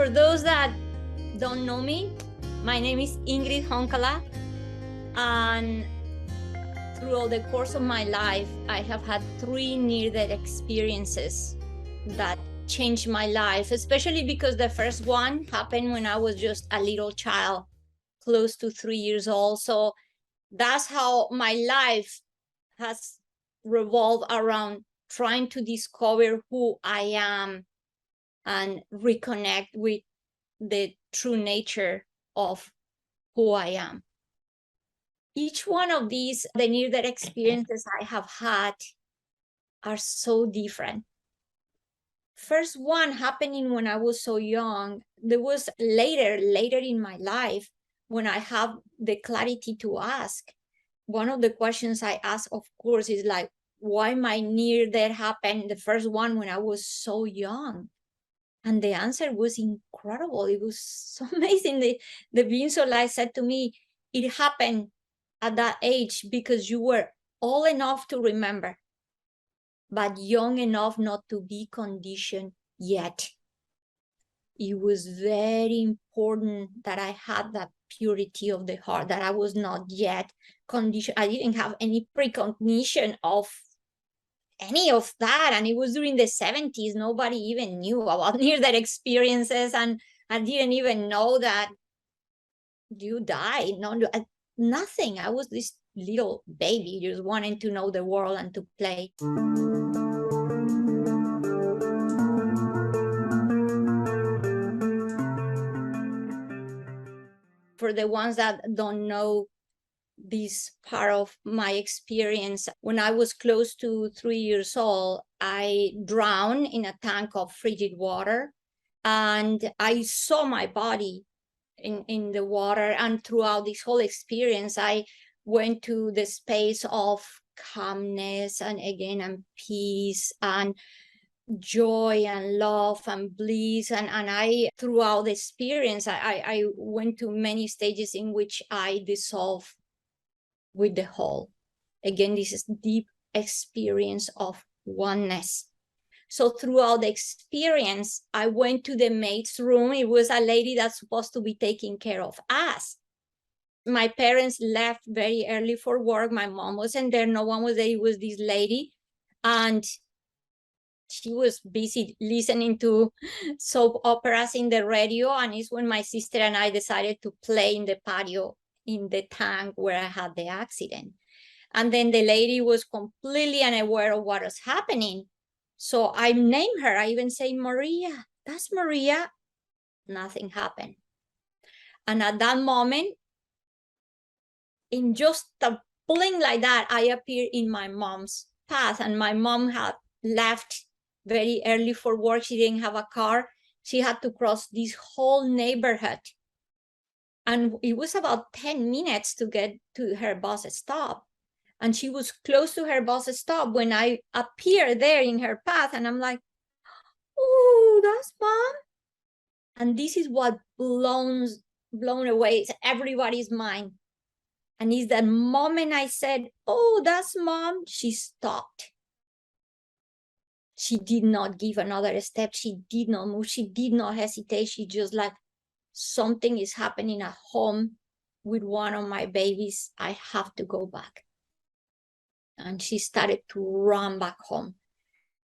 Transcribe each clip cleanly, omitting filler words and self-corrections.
For those that don't know me, my name is Ingrid Honkala, and throughout the course of my life, I have had 3 near-death experiences that changed my life, especially because the first one happened when I was just a little child, close to 3 years old. So that's how my life has revolved around trying to discover who I am and reconnect with the true nature of who I am. Each one of these, the near-death experiences I have had, are so different. First one happening when I was so young. There was later in my life when I have the clarity to ask. One of the questions I ask, of course, is like, why my near-death happened, the first one, when I was so young? And the answer was incredible. It was so amazing. The being so light said to me, it happened at that age because you were old enough to remember, but young enough not to be conditioned yet. It was very important that I had that purity of the heart, that I was not yet conditioned. I didn't have any precognition of any of that. And it was during the 70s. Nobody even knew about near-death experiences. And I didn't even know that you die. No, nothing. I was this little baby just wanting to know the world and to play. For the ones that don't know this part of my experience, when I was close to 3 years old, I drowned in a tank of frigid water, and I saw my body in the water. And throughout this whole experience, I went to the space of calmness and peace and joy and love and bliss. And I, throughout the experience, I went to many stages in which I dissolved with the whole. Again, this is deep experience of oneness. So throughout the experience, I went to the maid's room. It was a lady that's supposed to be taking care of us. My parents left very early for work. My mom wasn't there. No one was there. It was this lady. And she was busy listening to soap operas in the radio. And it's when my sister and I decided to play in the patio in the tank where I had the accident. And then the lady was completely unaware of what was happening. So I named her. I even say, Maria, that's Maria. Nothing happened. And at that moment, in just a blink like that, I appeared in my mom's path. And my mom had left very early for work. She didn't have a car. She had to cross this whole neighborhood. And it was about 10 minutes to get to her bus stop. And she was close to her bus stop when I appeared there in her path. And I'm like, oh, that's Mom. And this is what blown away everybody's mind. And it's that moment I said, oh, that's Mom, she stopped. She did not give another step. She did not move. She did not hesitate. She just like, something is happening at home with one of my babies. I have to go back. And she started to run back home.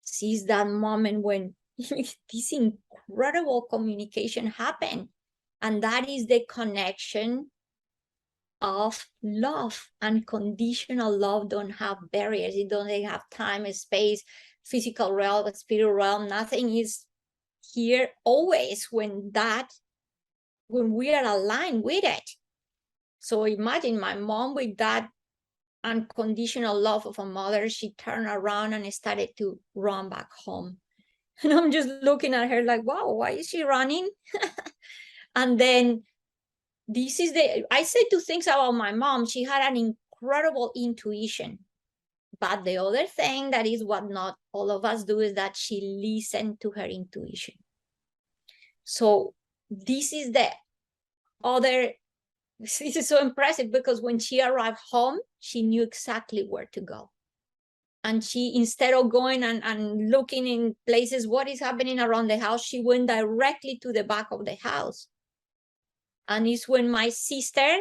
Sees that moment when this incredible communication happened. And that is the connection of love. Unconditional love don't have barriers. It doesn't have time, space, physical realm, spiritual realm. Nothing is here always when we are aligned with it. So imagine my mom with that unconditional love of a mother. She turned around and started to run back home. And I'm just looking at her like, wow, why is she running? And then I say 2 things about my mom. She had an incredible intuition. But the other thing that is what not all of us do is that she listened to her intuition. So this is so impressive, because when she arrived home, she knew exactly where to go. And she, instead of going and looking in places, what is happening around the house, she went directly to the back of the house. And it's when my sister,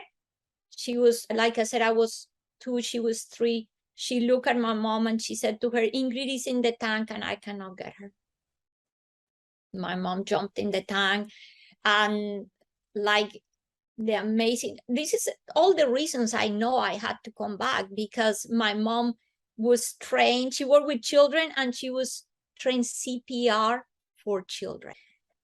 she was, like I said, I was 2, she was 3. She looked at my mom and she said to her, Ingrid is in the tank and I cannot get her. My mom jumped in the tank, and like the amazing, this is all the reasons I know I had to come back, because my mom was trained, she worked with children and she was trained CPR for children.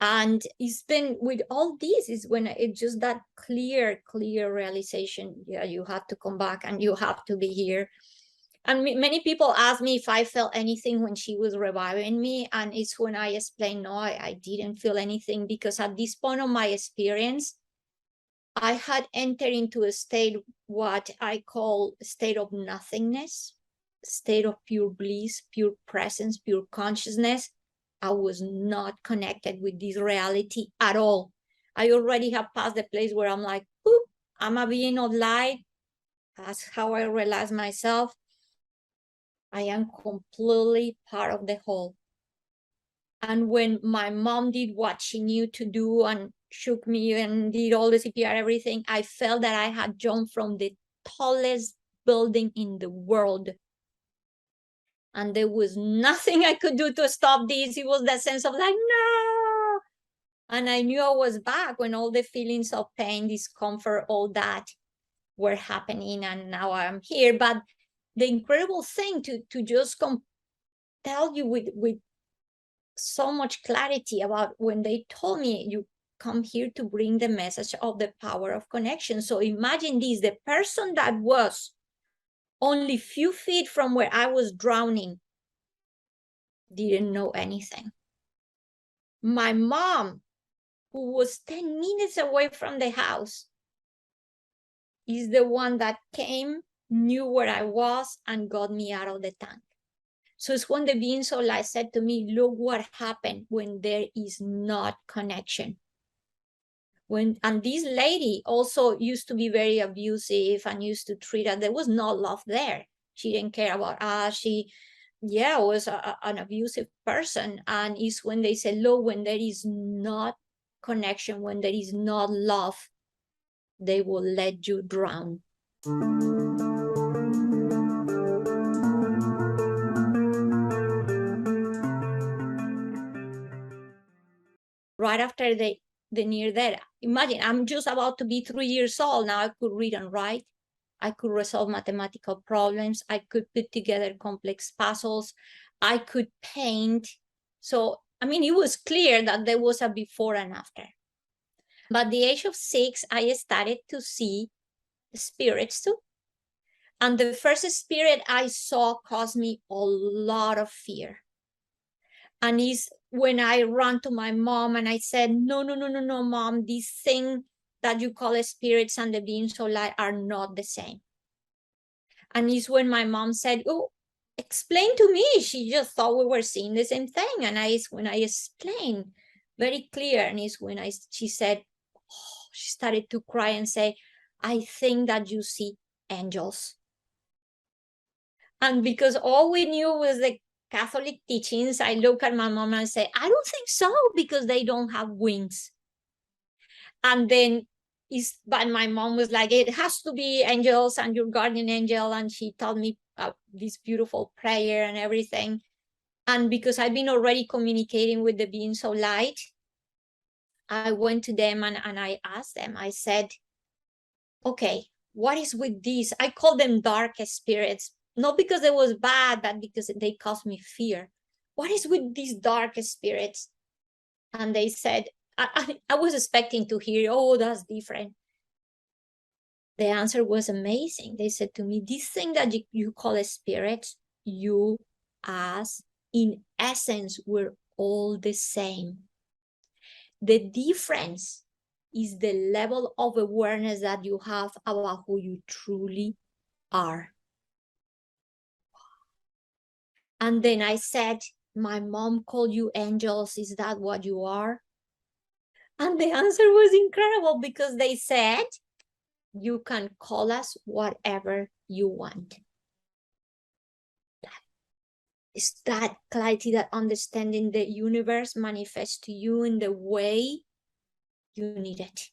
And it's been with all this is when it's just that clear realization, yeah, you have to come back and you have to be here. And many people ask me if I felt anything when she was reviving me, and it's when I explain, no, I didn't feel anything, because at this point of my experience, I had entered into a state, what I call a state of nothingness, state of pure bliss, pure presence, pure consciousness. I was not connected with this reality at all. I already have passed the place where I'm like, oop, I'm a being of light. That's how I realize myself. I am completely part of the whole. And when my mom did what she knew to do and shook me and did all the CPR, everything, I felt that I had jumped from the tallest building in the world. And there was nothing I could do to stop this. It was that sense of like, no. And I knew I was back when all the feelings of pain, discomfort, all that were happening. And now I'm here. But the incredible thing to just tell you with so much clarity about when they told me, you come here to bring the message of the power of connection. So imagine this, the person that was only few feet from where I was drowning didn't know anything. My mom, who was 10 minutes away from the house, is the one that came, knew where I was, and got me out of the tank. So it's when the being so light said to me, look what happened when there is not connection. And this lady also used to be very abusive and used to treat her, there was no love there. She didn't care about us. She, yeah, was an abusive person. And it's when they say, look, when there is not connection, when there is not love, they will let you drown. Right after the near death, imagine, I'm just about to be 3 years old. Now I could read and write. I could resolve mathematical problems. I could put together complex puzzles. I could paint. So, I mean, it was clear that there was a before and after. But at the age of 6, I started to see spirits too. And the first spirit I saw caused me a lot of fear. And it's when I ran to my mom and I said, no, mom, this thing that you call spirits and the beings of light are not the same. And it's when my mom said, oh, explain to me. She just thought we were seeing the same thing. And when I explained very clear, and it's when she said, oh, she started to cry and say, I think that you see angels. And because all we knew was the Catholic teachings, I look at my mom and say, I don't think so, because they don't have wings. And then but my mom was like, it has to be angels and your guardian angel. And she told me this beautiful prayer and everything. And because I've been already communicating with the beings of light, I went to them and I asked them, I said, okay, what is with these? I call them dark spirits, not because it was bad, but because they caused me fear. What is with these dark spirits? And they said, I was expecting to hear, oh, that's different. The answer was amazing. They said to me, this thing that you call a spirit, you, us, in essence, we're all the same. The difference is the level of awareness that you have about who you truly are. And then I said, my mom called you angels. Is that what you are? And the answer was incredible, because they said, you can call us whatever you want. is that clarity, that understanding the universe manifests to you in the way you need it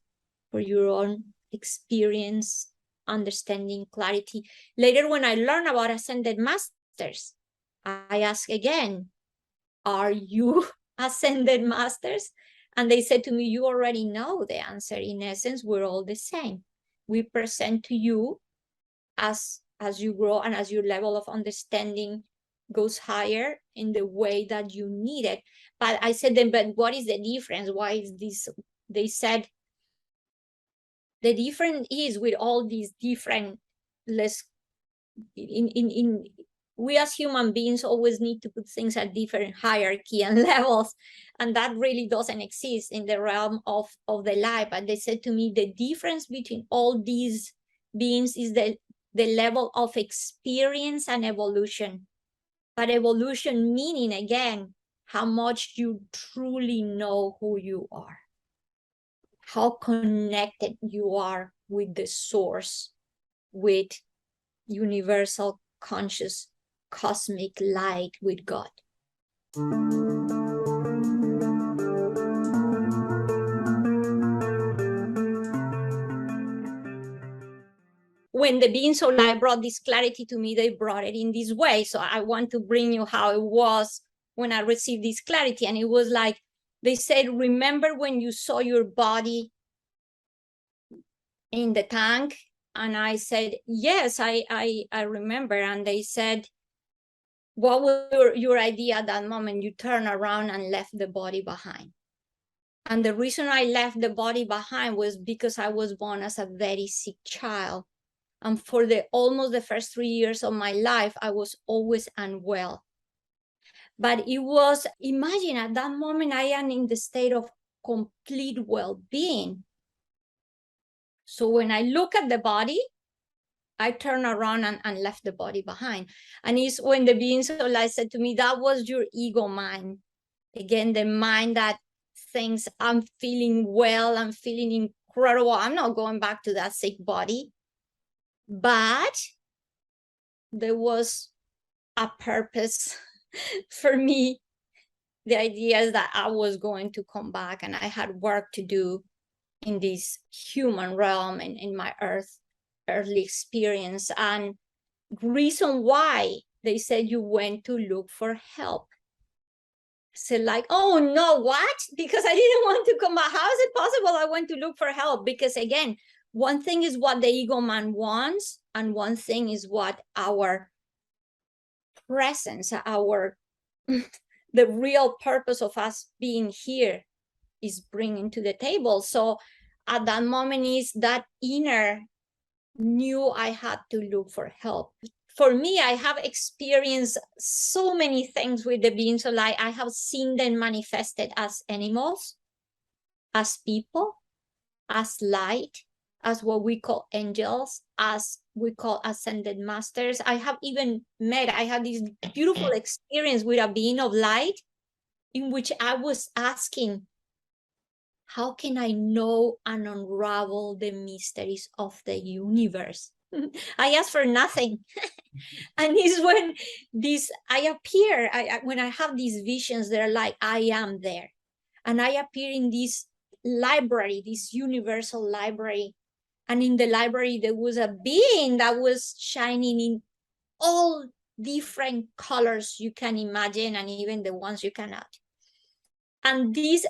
for your own experience, understanding, clarity. Later, when I learned about ascended masters, I asked again, are you ascended masters? And they said to me, you already know the answer. In essence, we're all the same. We present to you as you grow and as your level of understanding goes higher in the way that you need it. But I said then, but what is the difference? Why is this? They said, the difference is with all these different, we as human beings always need to put things at different hierarchy and levels, and that really doesn't exist in the realm of the life. And they said to me, the difference between all these beings is the level of experience and evolution. But evolution meaning, again, how much you truly know who you are, how connected you are with the source, with universal conscious cosmic light, with God. When the beings of light brought this clarity to me, they brought it in this way. So I want to bring you how it was when I received this clarity. And it was like, they said, remember when you saw your body in the tank? And I said, yes, I remember. And they said, what was your idea at that moment? You turned around and left the body behind. And the reason I left the body behind was because I was born as a very sick child. And for almost the first 3 years of my life, I was always unwell. But it was, imagine at that moment, I am in the state of complete well-being. So when I look at the body, I turned around and left the body behind. And it's when the beings of light said to me, that was your ego mind. Again, the mind that thinks, I'm feeling well, I'm feeling incredible, I'm not going back to that sick body. But there was a purpose for me. The idea is that I was going to come back and I had work to do in this human realm and in my earthly experience. And reason why they said you went to look for help. So like, oh no, what? Because I didn't want to come back. How is it possible I went to look for help? Because again, one thing is what the ego man wants, and one thing is what our presence, the real purpose of us being here is bringing to the table. So at that moment is that inner knew I had to look for help. For me, I have experienced so many things with the beings of light. I have seen them manifested as animals, as people, as light, as what we call angels, as we call ascended masters. I have this beautiful experience with a being of light in which I was asking, how can I know and unravel the mysteries of the universe? I asked for nothing. And it's when I appear, when I have these visions, they're like, I am there. And I appear in this library, this universal library. And in the library, there was a being that was shining in all different colors you can imagine, and even the ones you cannot. And this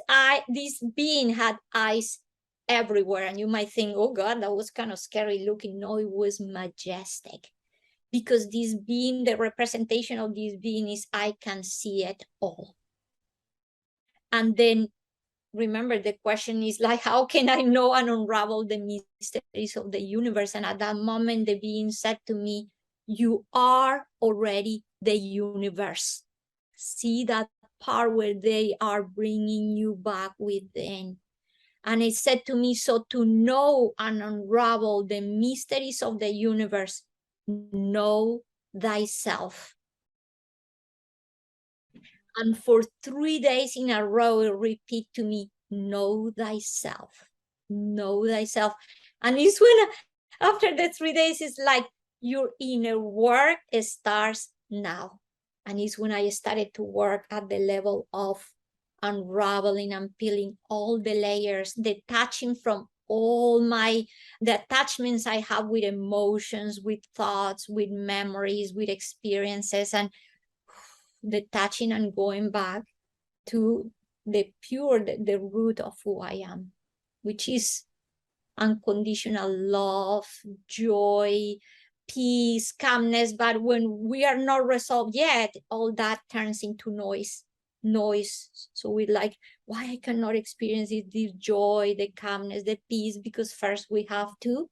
being had eyes everywhere. And you might think, oh God, that was kind of scary looking. No, it was majestic. Because this being, the representation of this being is, I can see it all. And then remember, the question is like, how can I know and unravel the mysteries of the universe? And at that moment, the being said to me, you are already the universe. See that part where they are bringing you back within. And it said to me, so to know and unravel the mysteries of the universe, know thyself. And for 3 days in a row, it repeat to me, know thyself, know thyself. And it's when after the 3 days, it's like your inner work starts now. And it's when I started to work at the level of unraveling and peeling all the layers, detaching from all the attachments I have with emotions, with thoughts, with memories, with experiences, and detaching and going back to the pure, the root of who I am, which is unconditional love, joy, peace, calmness. But when we are not resolved yet, all that turns into noise. So we're like, why I cannot experience this joy, the calmness, the peace? Because first we have to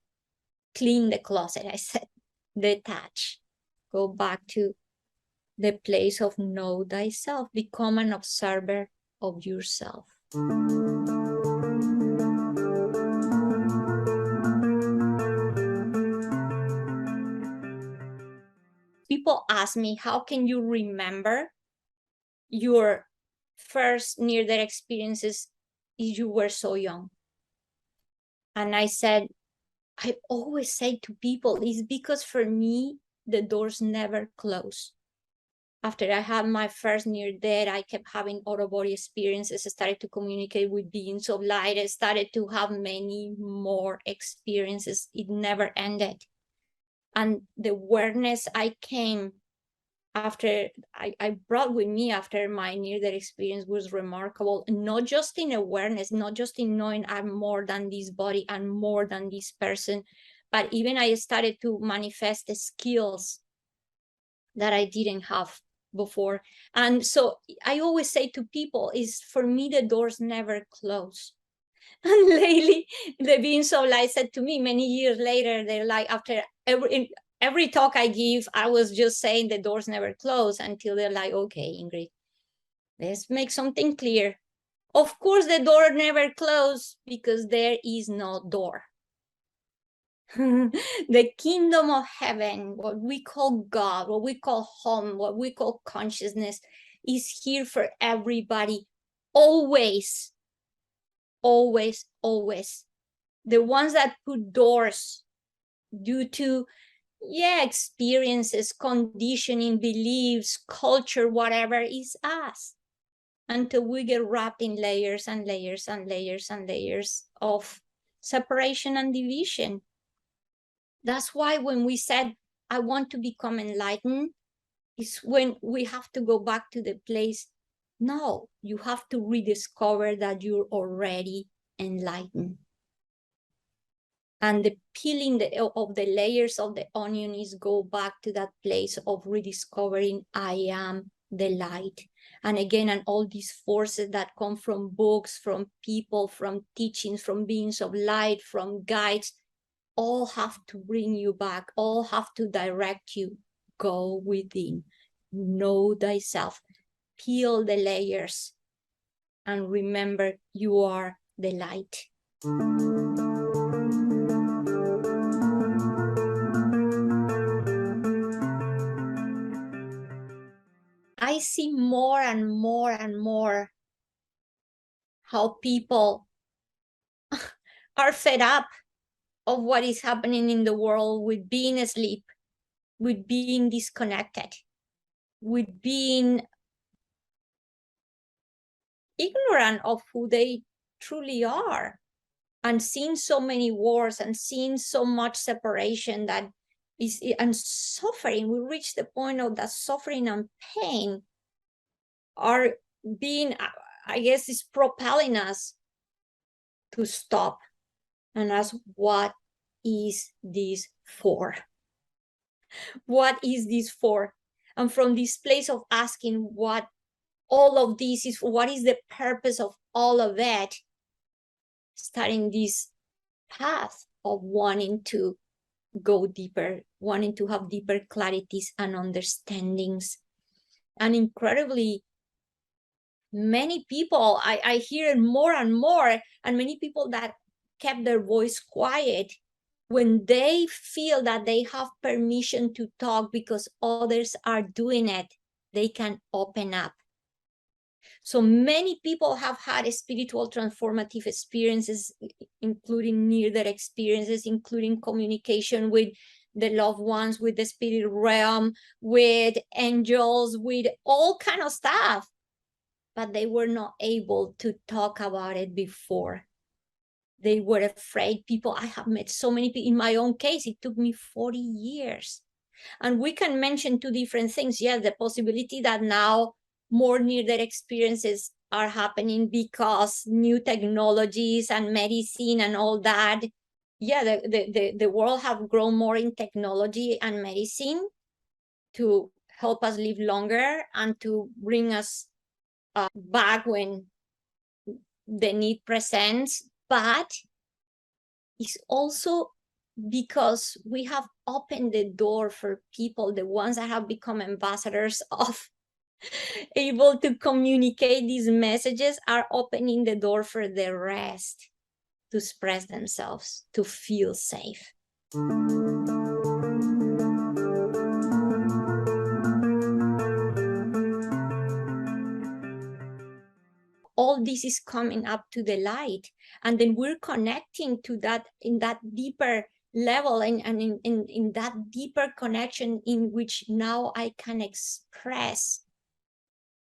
clean the closet, I said, detach, go back to the place of know thyself, become an observer of yourself. People ask me, how can you remember your first near-death experiences if you were so young? And I said, I always say to people, it's because for me, the doors never close. After I had my first near-death, I kept having out-of-body experiences. I started to communicate with beings of light. I started to have many more experiences. It never ended. And the awareness I came after I brought with me after my near-death experience was remarkable, not just in awareness, not just in knowing I'm more than this body and more than this person, but even I started to manifest the skills that I didn't have before. And so I always say to people, is for me, the doors never close. And lately, the beings of light said to me many years later, they're like, after every talk I give, I was just saying the doors never close, until they're like, okay, Ingrid, let's make something clear. Of course, the door never closed because there is no door. The kingdom of heaven, what we call God, what we call home, what we call consciousness, is here for everybody, always, always, always. The ones that put doors due to experiences, conditioning, beliefs, culture, whatever, is us, until we get wrapped in layers and layers and layers and layers of separation and division. That's why when we said, I want to become enlightened, is when we have to go back to the place. No, you have to rediscover that you're already enlightened. And the peeling of the layers of the onion is go back to that place of rediscovering I am the light. And again, and all these forces that come from books, from people, from teachings, from beings of light, from guides, all have to bring you back, all have to direct you. Go within, know thyself, peel the layers, and remember you are the light. I see more and more and more how people are fed up of what is happening in the world, with being asleep, with being disconnected, with being ignorant of who they truly are, and seeing so many wars and seeing so much separation that is, and suffering. We reach the point of that suffering and pain are being, I guess, is propelling us to stop and ask, what is this for? What is this for? And from this place of asking what all of this is, what is the purpose of all of that, starting this path of wanting to go deeper, wanting to have deeper clarities and understandings. And incredibly, many people, I hear more and more, and many people that kept their voice quiet, when they feel that they have permission to talk because others are doing it, they can open up. So many people have had spiritual transformative experiences, including near-death experiences, including communication with the loved ones, with the spirit realm, with angels, with all kind of stuff. But they were not able to talk about it before. They were afraid. People, I have met so many people. In my own case, it took me 40 years. And we can mention two different things. Yeah, the possibility that now more near-death experiences are happening because new technologies and medicine and all that. Yeah, the world have grown more in technology and medicine to help us live longer and to bring us back when the need presents. But it's also because we have opened the door for people, the ones that have become ambassadors of able to communicate these messages, are opening the door for the rest to express themselves, to feel safe. All this is coming up to the light, and then we're connecting to that in that deeper level, and in that deeper connection in which now I can express,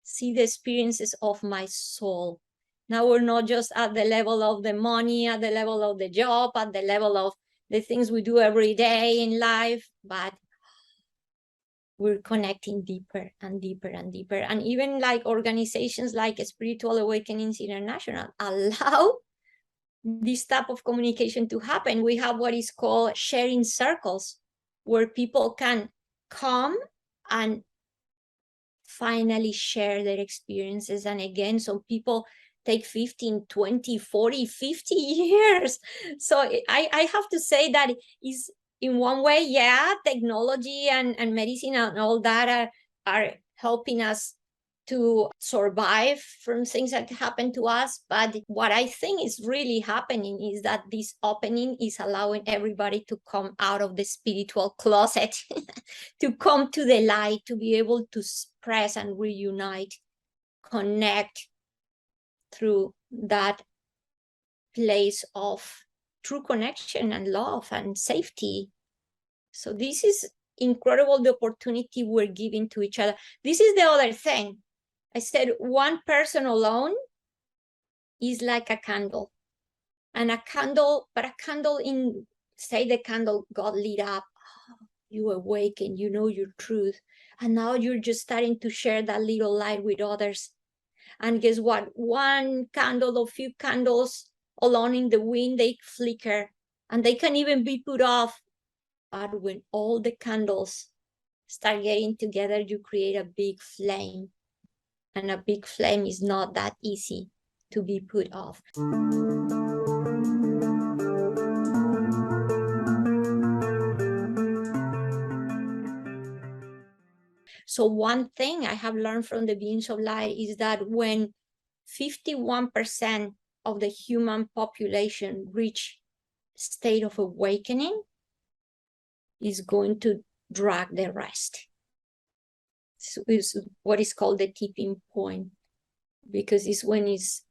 see the experiences of my soul. Now we're not just at the level of the money, at the level of the job, at the level of the things we do every day in life, but we're connecting deeper and deeper and deeper. And even like organizations like Spiritual Awakenings International allow this type of communication to happen. We have what is called sharing circles, where people can come and finally share their experiences. And again, some people take 15, 20, 40, 50 years. So I have to say that is, in one way, yeah, technology and medicine and all that are helping us to survive from things that happen to us. But what I think is really happening is that this opening is allowing everybody to come out of the spiritual closet, to come to the light, to be able to express and reunite, connect through that place of true connection and love and safety. So this is incredible, the opportunity we're giving to each other. This is the other thing. I said one person alone is like a candle. And a candle, but a candle in, say the candle got lit up, you awaken, you know your truth. And now you're just starting to share that little light with others. And guess what? One candle or few candles alone in the wind, they flicker and they can even be put off. But when all the candles start getting together, you create a big flame. And a big flame is not that easy to be put off. So one thing I have learned from the beings of light is that when 51% of the human population reach state of awakening, is going to drag the rest. So it's what is called the tipping point, because it's when it's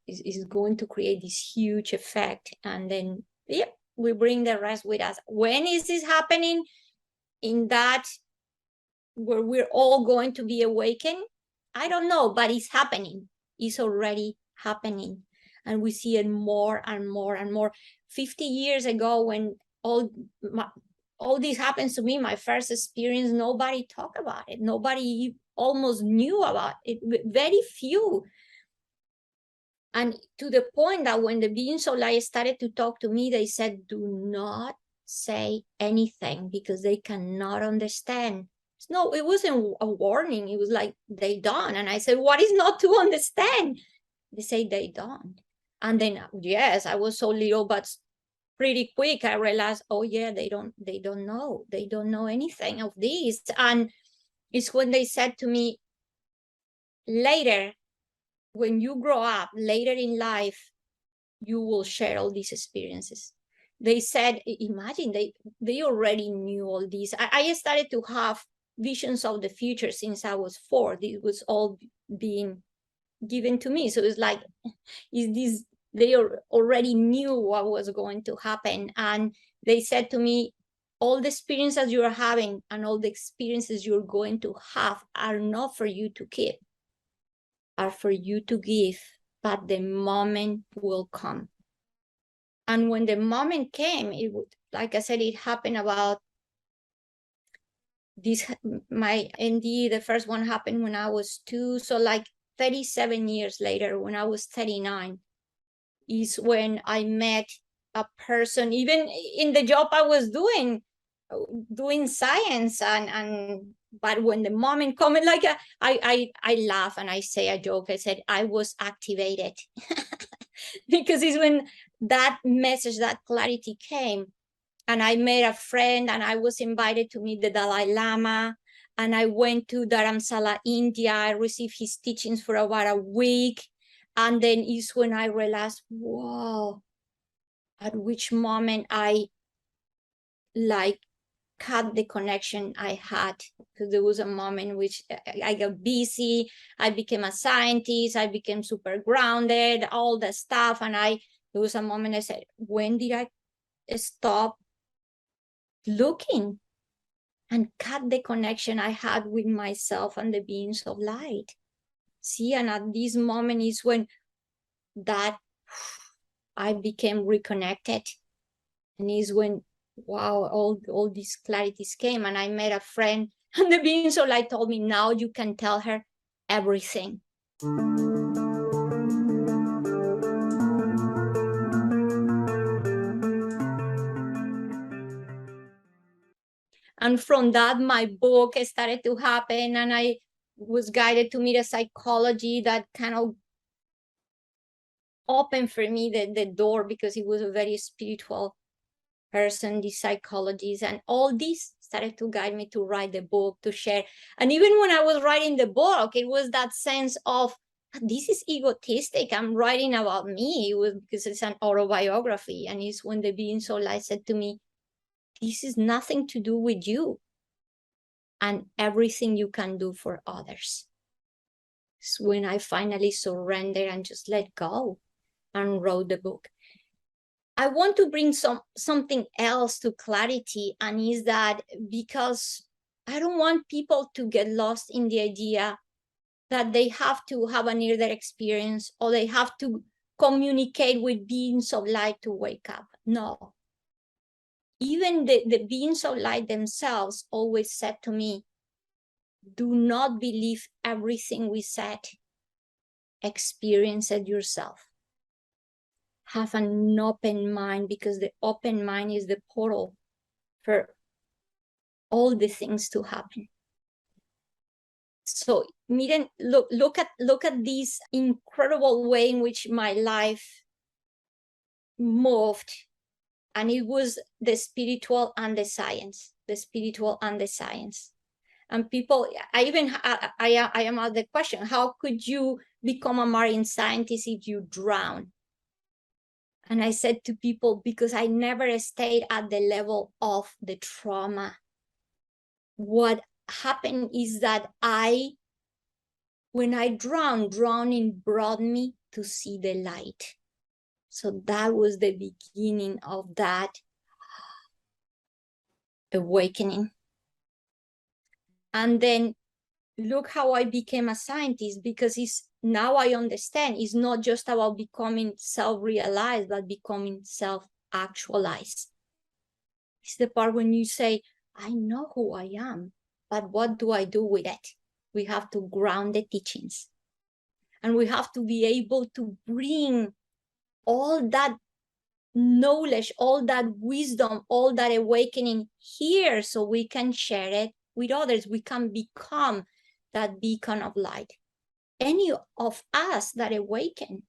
going to create this huge effect, and then yeah, we bring the rest with us. When is this happening? In that where we're all going to be awakened? I don't know, but it's happening. It's already happening. And we see it more and more and more. 50 years ago, when all this happens to me, my first experience, nobody talked about it. Nobody almost knew about it, very few. And to the point that when the beings of light started to talk to me, they said, do not say anything because they cannot understand. No, it wasn't a warning. It was like, they don't. And I said, what is not to understand? They say they don't. And then, yes, I was so little, but pretty quick I realized, oh yeah, they don't know anything of this. And it's when they said to me, later, when you grow up, later in life, you will share all these experiences. They said, imagine, they already knew all these. I started to have visions of the future since I was 4. This was all being given to me. So it's like, they already knew what was going to happen. And they said to me, all the experiences you're having and all the experiences you're going to have are not for you to keep, are for you to give, but the moment will come. And when the moment came, it would, like I said, it happened about this, my NDE, the first one happened when I was 2. So like 37 years later, when I was 39, is when I met a person, even in the job I was doing science, and but when the moment coming, like I laugh and I say a joke. I said I was activated because it's when that message, that clarity came, and I met a friend, and I was invited to meet the Dalai Lama, and I went to Dharamsala, India. I received his teachings for about a week, and then is when I realized, wow, at which moment I like cut the connection I had, because there was a moment which I got busy. I became a scientist. I became super grounded, all the stuff. And there was a moment I said, when did I stop looking and cut the connection I had with myself and the beings of light? See, and at this moment is when that I became reconnected, and is when, wow, all these clarities came. And I met a friend, and the beings of light told me, now you can tell her everything. And from that, my book started to happen, and I was guided to meet a psychology that kind of opened for me the door, because he was a very spiritual person, the psychologist, and all this started to guide me to write the book, to share. And even when I was writing the book, it was that sense of, this is egotistic, I'm writing about me. It was because it's an autobiography. And it's when the being so light said to me, this is nothing to do with you and everything you can do for others. It's when I finally surrendered and just let go and wrote the book. I want to bring something else to clarity, and is that because I don't want people to get lost in the idea that they have to have a near-death experience, or they have to communicate with beings of light to wake up. No. Even the beings of light themselves always said to me, do not believe everything we said. Experience it yourself. Have an open mind, because the open mind is the portal for all the things to happen. So Miren, look at this incredible way in which my life moved, and it was the spiritual and the science, the spiritual and the science. And people, I am asked the question, how could you become a marine scientist if you drown? And I said to people, because I never stayed at the level of the trauma. What happened is that when I drowned, drowning brought me to see the light. So that was the beginning of that awakening. And then look how I became a scientist, because now I understand it's not just about becoming self-realized, but becoming self-actualized. It's the part when you say, I know who I am, but what do I do with it? We have to ground the teachings. And we have to be able to bring all that knowledge, all that wisdom, all that awakening here, so we can share it with others. We can become that beacon of light. Any of us that awaken.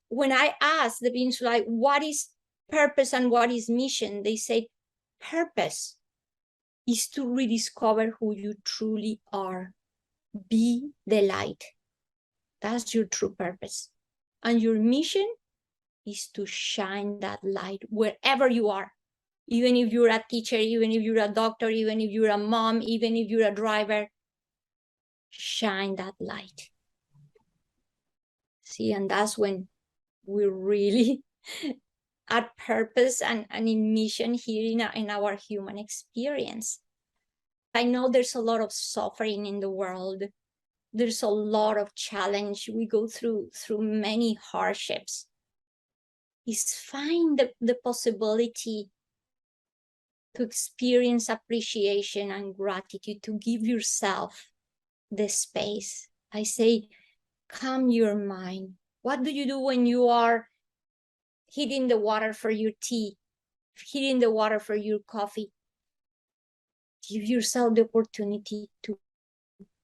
When I asked the beings like, what is purpose and what is mission? They say, purpose is to rediscover who you truly are. Be the light. That's your true purpose. And your mission is to shine that light wherever you are. Even if you're a teacher, even if you're a doctor, even if you're a mom, even if you're a driver, shine that light. See, and that's when we really at purpose and in mission here in our human experience. I know there's a lot of suffering in the world. There's a lot of challenge. We go through many hardships. Is find the possibility to experience appreciation and gratitude, to give yourself the space. I say, calm your mind. What do you do when you are heating the water for your tea, heating the water for your coffee? Give yourself the opportunity to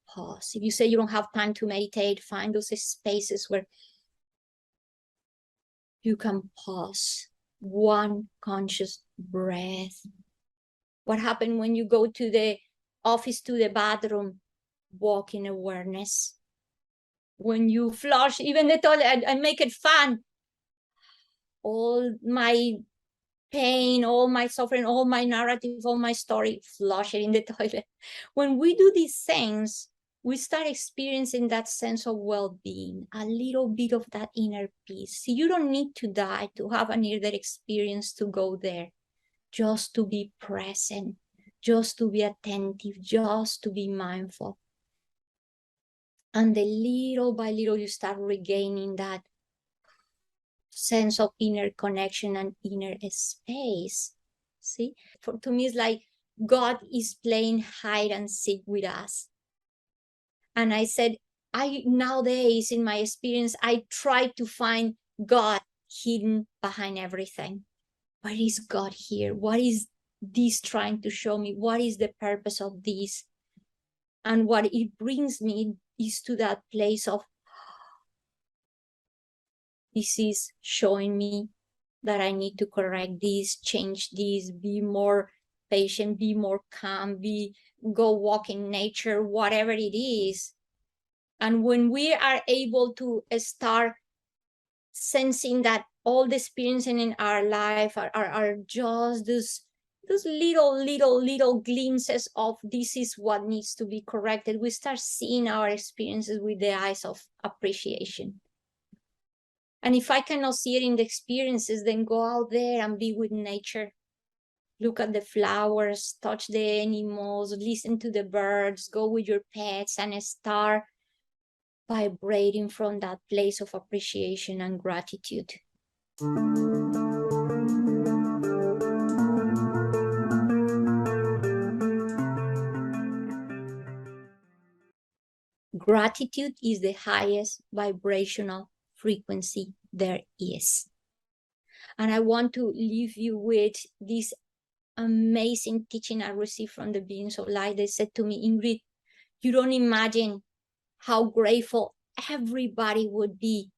pause. If you say you don't have time to meditate, find those spaces where you can pause. One conscious breath. What happened when you go to the office, to the bathroom? Walk in awareness. When you flush, even the toilet, I make it fun. All my pain, all my suffering, all my narrative, all my story, flush it in the toilet. When we do these things, we start experiencing that sense of well-being, a little bit of that inner peace. See, you don't need to die to have a near-death experience to go there. Just to be present, just to be attentive, just to be mindful. And then little by little, you start regaining that sense of inner connection and inner space. See, to me, it's like God is playing hide and seek with us. And I said, nowadays in my experience, I try to find God hidden behind everything. Where is God here? What is this trying to show me? What is the purpose of this? And what it brings me is to that place of, this is showing me that I need to correct this, change this, be more patient, be more calm, go walk in nature, whatever it is. And when we are able to start sensing that all the experiences in our life are just those little glimpses of this is what needs to be corrected, we start seeing our experiences with the eyes of appreciation. And if I cannot see it in the experiences, then go out there and be with nature. Look at the flowers, touch the animals, listen to the birds, go with your pets and start vibrating from that place of appreciation and gratitude. Gratitude is the highest vibrational frequency there is. And I want to leave you with this amazing teaching I received from the beings of light. They said to me, Ingrid, you don't imagine how grateful everybody would be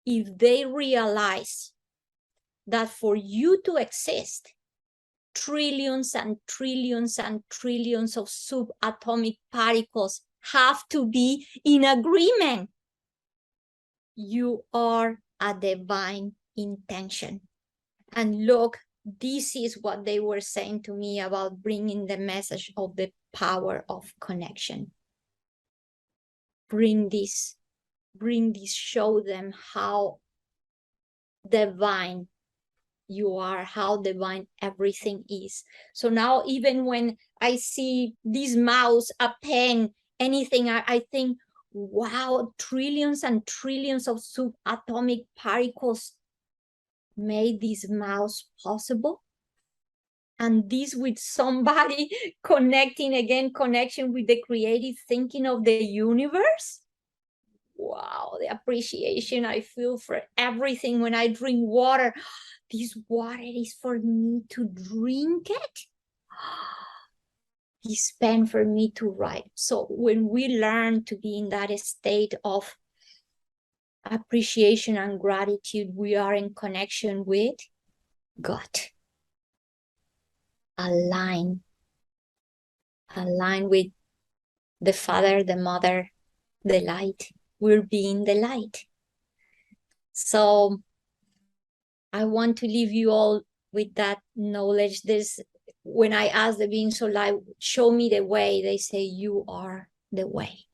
if they realize that for you to exist, trillions and trillions and trillions of subatomic particles have to be in agreement. You are a divine intention. And look, this is what they were saying to me about bringing the message of the power of connection. Bring this, show them how divine you are, how divine everything is. So now even when I see this mouse, a pen, anything, I think, wow, trillions and trillions of subatomic particles made this mouse possible. And this with somebody connection with the creative thinking of the universe. Wow, the appreciation I feel for everything. When I drink water, this water is for me to drink it. It's pen for me to write. So when we learn to be in that state of appreciation and gratitude, we are in connection with God. Align with the Father, the Mother, the light. We're being the light. So I want to leave you all with that knowledge. When I ask the beings of light, show me the way, they say, you are the way.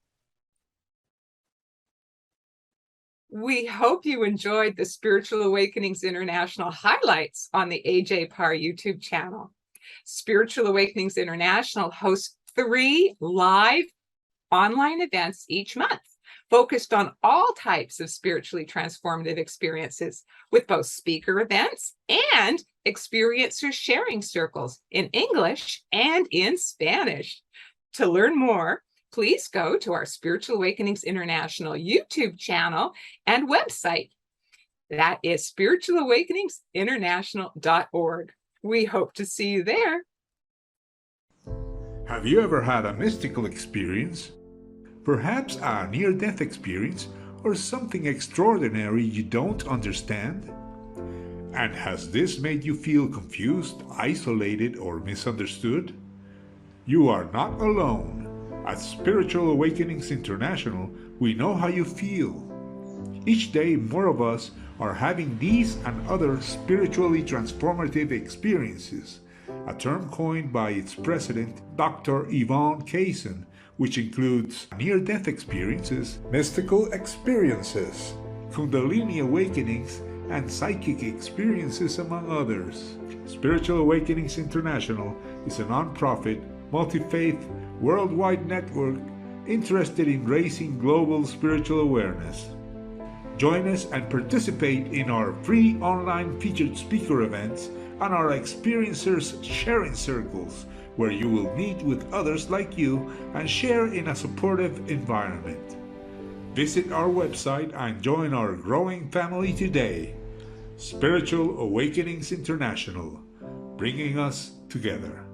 We hope you enjoyed the Spiritual Awakenings International highlights on the AJ Parr YouTube channel. Spiritual Awakenings International hosts 3 live online events each month, focused on all types of spiritually transformative experiences, with both speaker events and experiencer sharing circles in English and in Spanish. To learn more, please go to our Spiritual Awakenings International YouTube channel and website. That is spiritualawakeningsinternational.org. We hope to see you there. Have you ever had a mystical experience? Perhaps a near-death experience or something extraordinary you don't understand? And has this made you feel confused, isolated, or misunderstood? You are not alone. At Spiritual Awakenings International, we know how you feel. Each day, more of us are having these and other spiritually transformative experiences, a term coined by its president, Dr. Yvonne Kaysen, which includes near-death experiences, mystical experiences, Kundalini awakenings, and psychic experiences, among others. Spiritual Awakenings International is a non-profit, multi-faith, worldwide network interested in raising global spiritual awareness. Join us and participate in our free online featured speaker events and our experiencers sharing circles, where you will meet with others like you and share in a supportive environment. Visit our website and join our growing family today. Spiritual Awakenings International, bringing us together.